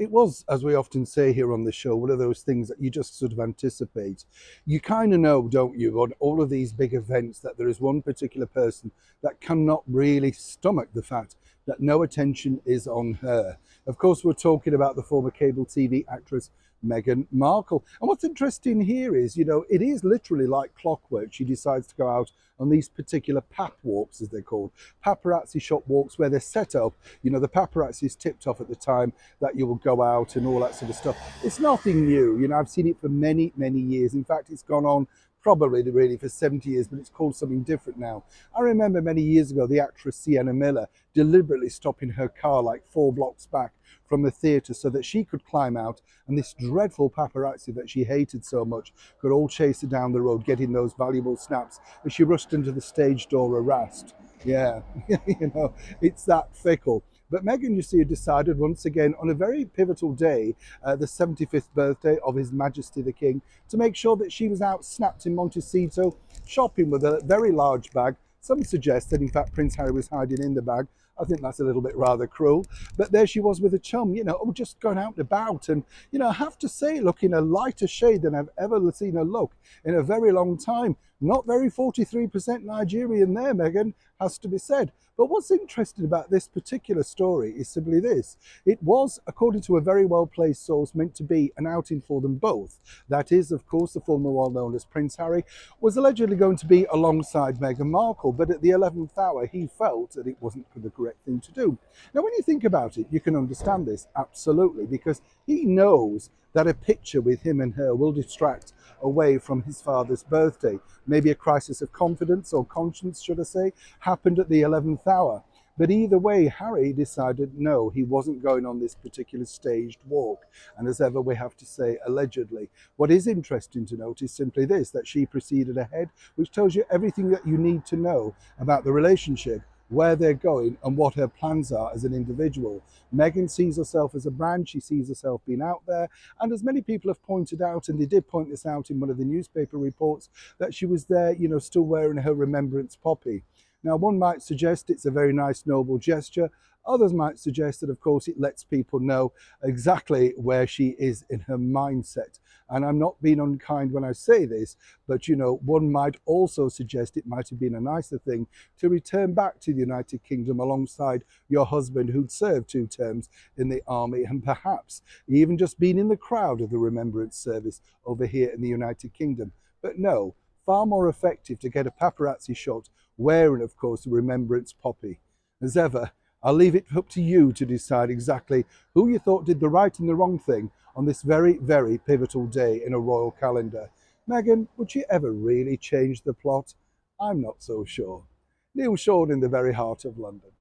it was, as we often say here on the show, one of those things that you just sort of anticipate. You kind of know, don't you, on all of these big events that there is one particular person that cannot really stomach the fact that no attention is on her. Of course, we're talking about the former cable TV actress Meghan Markle. And what's interesting here is, it is literally like clockwork. She decides to go out on these particular pap walks, as they're called, paparazzi shot walks, where they're set up. The paparazzi is tipped off at the time that you will go out and all that sort of stuff. It's nothing new. I've seen it for many, many years. In fact, it's gone on probably really for 70 years, but it's called something different now. I remember many years ago, the actress Sienna Miller deliberately stopping her car like 4 blocks back from the theatre so that she could climb out, and this dreadful paparazzi that she hated so much could all chase her down the road, getting those valuable snaps as she rushed into the stage door harassed. Yeah, it's that fickle. But Meghan, you see, had decided once again on a very pivotal day, the 75th birthday of His Majesty the King, to make sure that she was out snapped in Montecito, shopping with a very large bag. Some suggest that in fact Prince Harry was hiding in the bag. I think that's a little bit rather cruel. But there she was with a chum, just going out and about. And, I have to say, looking a lighter shade than I've ever seen her look in a very long time. Not very 43% Nigerian there, Meghan, has to be said. But what's interesting about this particular story is simply this. It was, according to a very well-placed source, meant to be an outing for them both. That is, of course, the former one known as Prince Harry was allegedly going to be alongside Meghan Markle, but at the 11th hour, he felt that it wasn't the correct thing to do. Now, when you think about it, you can understand this, absolutely, because he knows that a picture with him and her will distract away from his father's birthday. Maybe a crisis of confidence or conscience, should I say, happened at the 11th hour. But either way, Harry decided no, he wasn't going on this particular staged walk. And as ever, we have to say allegedly. What is interesting to note is simply this, that she proceeded ahead, which tells you everything that you need to know about the relationship, where they're going and what her plans are as an individual. Meghan sees herself as a brand, she sees herself being out there, and as many people have pointed out, and they did point this out in one of the newspaper reports, that she was there, still wearing her remembrance poppy. Now, one might suggest it's a very nice, noble gesture. Others might suggest that, of course, it lets people know exactly where she is in her mindset. And I'm not being unkind when I say this, but, one might also suggest it might have been a nicer thing to return back to the United Kingdom alongside your husband who'd served 2 terms in the army, and perhaps even just been in the crowd of the remembrance service over here in the United Kingdom. But no, far more effective to get a paparazzi shot wearing, of course, the remembrance poppy. As ever, I'll leave it up to you to decide exactly who you thought did the right and the wrong thing on this very, very pivotal day in a royal calendar. Meghan, would she ever really change the plot? I'm not so sure. Neil Shaw in the very heart of London.